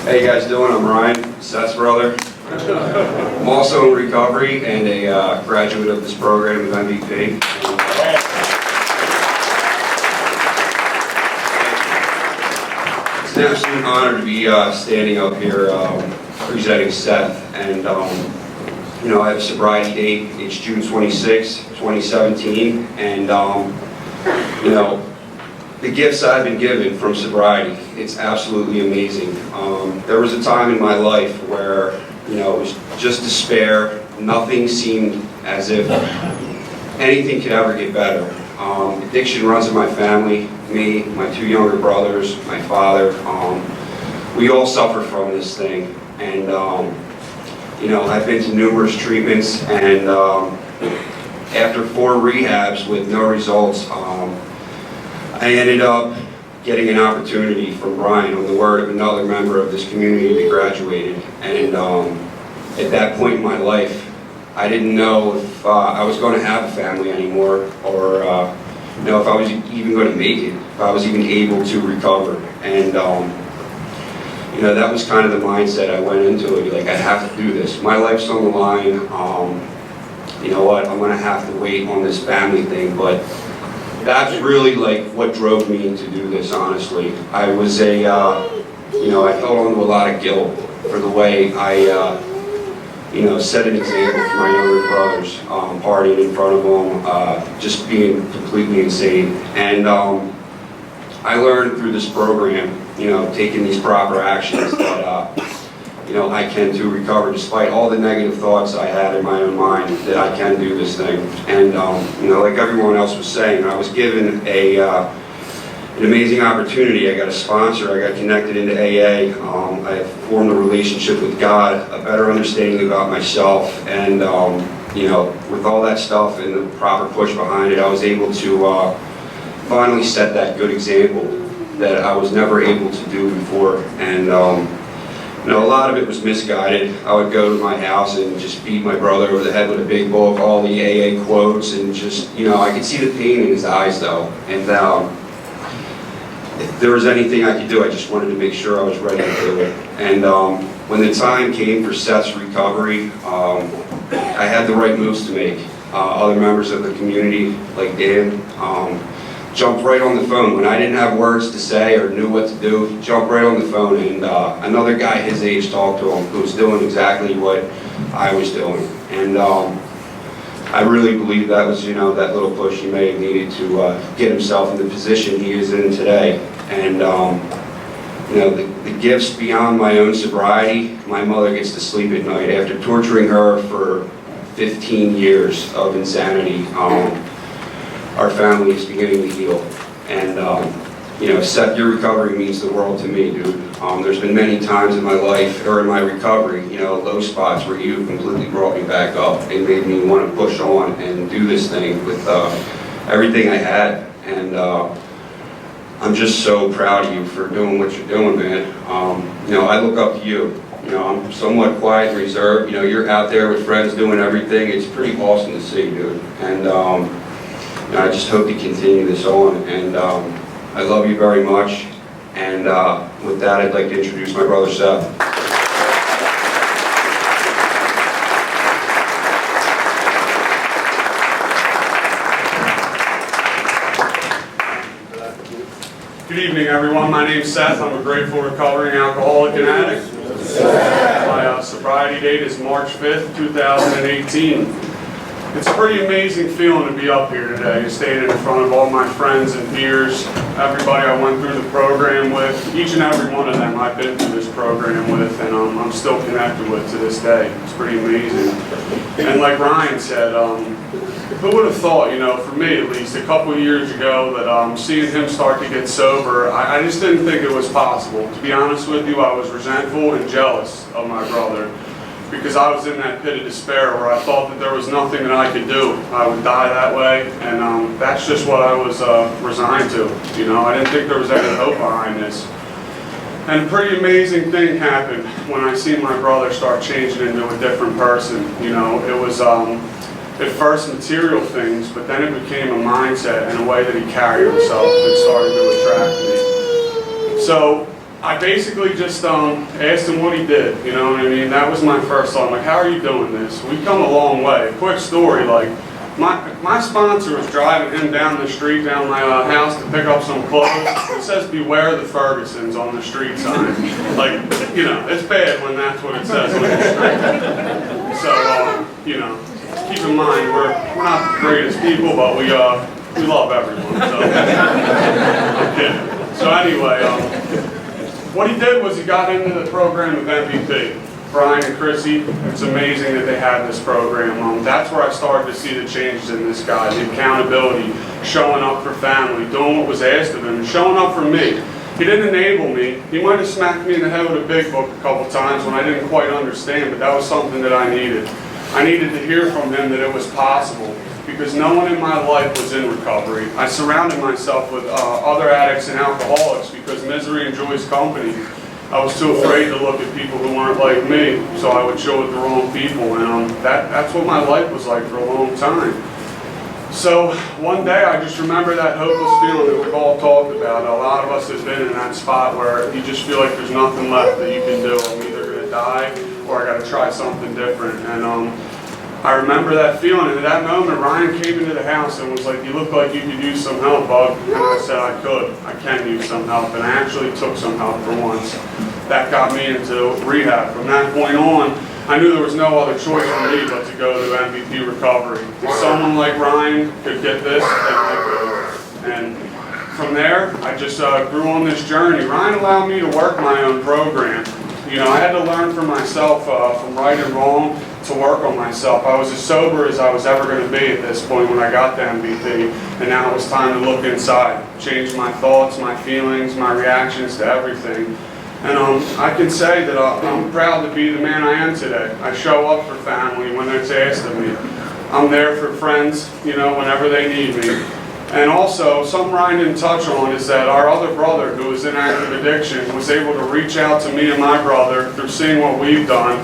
How you guys doing? I'm Ryan, Seth's brother. I'm also in recovery and a graduate of this program with MVP. It's an absolute honor to be standing up here presenting Seth. And you know, I have a sobriety date. It's June 26, 2017, and you know, the gifts I've been given from sobriety, it's absolutely amazing. There was a time in my life where, you know, it was just despair. Nothing seemed as if anything could ever get better. Addiction runs in my family. Me, my two younger brothers, my father. We all suffer from this thing. And, you know, I've been to numerous treatments, and after 4 rehabs with no results, I ended up getting an opportunity from Brian on the word of another member of this community to be graduated. And at that point in my life, I didn't know if I was going to have a family anymore, or you know, if I was even going to make it, if I was even able to recover. And you know, that was kind of the mindset I went into it. Like, I have to do this. My life's on the line. You know what? I'm going to have to wait on this family thing, but that's really like what drove me to do this, honestly. I was you know, I held on to a lot of guilt for the way I, you know, set an example for my younger brothers, partying in front of them, just being completely insane. And I learned through this program, you know, taking these proper actions that, you know, I can to recover despite all the negative thoughts I had in my own mind, that I can do this thing. And, you know, like everyone else was saying, I was given an amazing opportunity. I got a sponsor, I got connected into AA, I formed a relationship with God, a better understanding about myself, and, you know, with all that stuff and the proper push behind it, I was able to finally set that good example that I was never able to do before. And, you know, a lot of it was misguided. I would go to my house and just beat my brother over the head with a big book, all the AA quotes, and just, you know, I could see the pain in his eyes though. And if there was anything I could do, I just wanted to make sure I was ready to do it. And when the time came for Seth's recovery, I had the right moves to make. Other members of the community, like Dan, jumped right on the phone. When I didn't have words to say or knew what to do, he jumped right on the phone, and another guy his age talked to him who was doing exactly what I was doing. And I really believe that was, you know, that little push he may have needed to get himself in the position he is in today. And you know, the gifts beyond my own sobriety, my mother gets to sleep at night. After torturing her for 15 years of insanity, our family is beginning to heal. And you know, Seth, your recovery means the world to me, dude. There's been many times in my life, or in my recovery, you know, low spots where you completely brought me back up and made me want to push on and do this thing with everything I had. And I'm just so proud of you for doing what you're doing, man. You know, I look up to you. You know, I'm somewhat quiet and reserved. You know, you're out there with friends doing everything. It's pretty awesome to see, dude. And you know, I just hope to continue this on. And I love you very much. And with that, I'd like to introduce my brother Seth. Good evening, everyone. My name's Seth. I'm a grateful recovering alcoholic and addict. My sobriety date is March 5th, 2018. It's a pretty amazing feeling to be up here today, standing in front of all my friends and peers, everybody I went through the program with. Each and every one of them I've been through this program with, and I'm still connected with to this day. It's pretty amazing. And like Ryan said, who would have thought, you know, for me at least, a couple of years ago, that seeing him start to get sober, I just didn't think it was possible. To be honest with you, I was resentful and jealous of my brother, because I was in that pit of despair where I thought that there was nothing that I could do. I would die that way, and that's just what I was resigned to. You know, I didn't think there was any hope behind this. And a pretty amazing thing happened when I seen my brother start changing into a different person. You know, it was at first material things, but then it became a mindset and a way that he carried himself that started to attract me. So I basically just asked him what he did, you know what I mean? That was my first thought. I'm like, how are you doing this? We've come a long way. Quick story, like, my sponsor was driving him down the street, down my house to pick up some clothes. It says, beware the Fergusons on the street sign. Like, you know, it's bad when that's what it says on the street. So, you know, keep in mind, we're not the greatest people, but we love everyone. So, okay. So anyway, what he did was he got into the program of MVP. Brian and Chrissy, it's amazing that they had this program. That's where I started to see the changes in this guy, the accountability, showing up for family, doing what was asked of him, and showing up for me. He didn't enable me. He might have smacked me in the head with a big book a couple times when I didn't quite understand, but that was something that I needed. I needed to hear from him that it was possible, because no one in my life was in recovery. I surrounded myself with other addicts and alcoholics because misery enjoys company. I was too afraid to look at people who weren't like me, so I would chill with the wrong people, and that's what my life was like for a long time. So one day I just remember that hopeless feeling that we've all talked about. A lot of us have been in that spot where you just feel like there's nothing left that you can do. I'm either going to die or I got to try something different. And I remember that feeling, and at that moment Ryan came into the house and was like, you look like you could use some help, bud. And I said I could. I can use some help, and I actually took some help for once. That got me into rehab. From that point on, I knew there was no other choice for me but to go to MVP recovery. If someone like Ryan could get this, then I could. And from there, I just grew on this journey. Ryan allowed me to work my own program. You know, I had to learn for myself from right and wrong to work on myself. I was as sober as I was ever going to be at this point when I got to MVP, and now it was time to look inside, change my thoughts, my feelings, my reactions to everything. And I can say that I'm proud to be the man I am today. I show up for family when it's asked of me. I'm there for friends, you know, whenever they need me. And also, something Ryan didn't touch on is that our other brother, who was in active addiction, was able to reach out to me and my brother through seeing what we've done.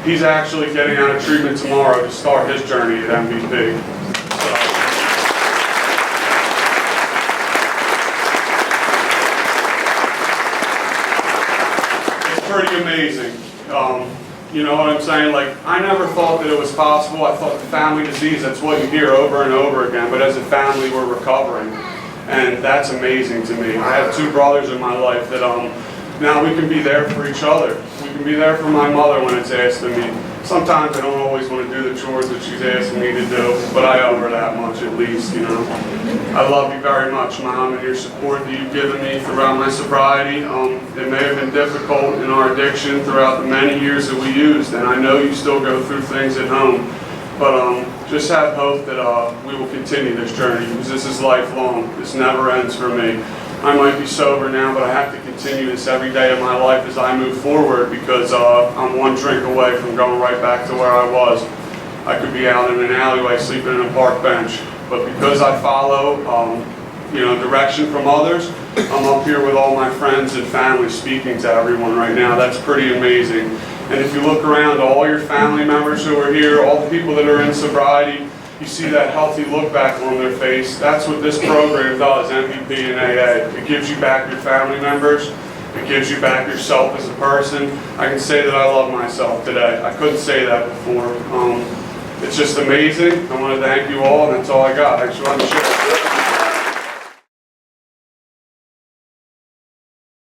He's actually getting out of treatment tomorrow to start his journey at MVP. It's pretty amazing. You know what I'm saying? Like, I never thought that it was possible. I thought the family disease, that's what you hear over and over again. But as a family, we're recovering. And that's amazing to me. I have two brothers in my life that now we can be there for each other. We can be there for my mother when it's asked of me. Sometimes I don't always want to do the chores that she's asking me to do, but I owe her that much at least, you know. I love you very much, Mom, and your support that you've given me throughout my sobriety. It may have been difficult in our addiction throughout the many years that we used, and I know you still go through things at home, but just have hope that we will continue this journey, because this is lifelong. This never ends for me. I might be sober now, but I have to continue this every day of my life as I move forward, because I'm one drink away from going right back to where I was. I could be out in an alleyway sleeping in a park bench, but because I follow you know, direction from others, I'm up here with all my friends and family speaking to everyone right now. That's pretty amazing. And if you look around, all your family members who are here, all the people that are in sobriety, you see that healthy look back on their face. That's what this program does, MVP and AA. It gives you back your family members. It gives you back yourself as a person. I can say that I love myself today. I couldn't say that before. It's just amazing. I want to thank you all, and that's all I got. I just wanted to share.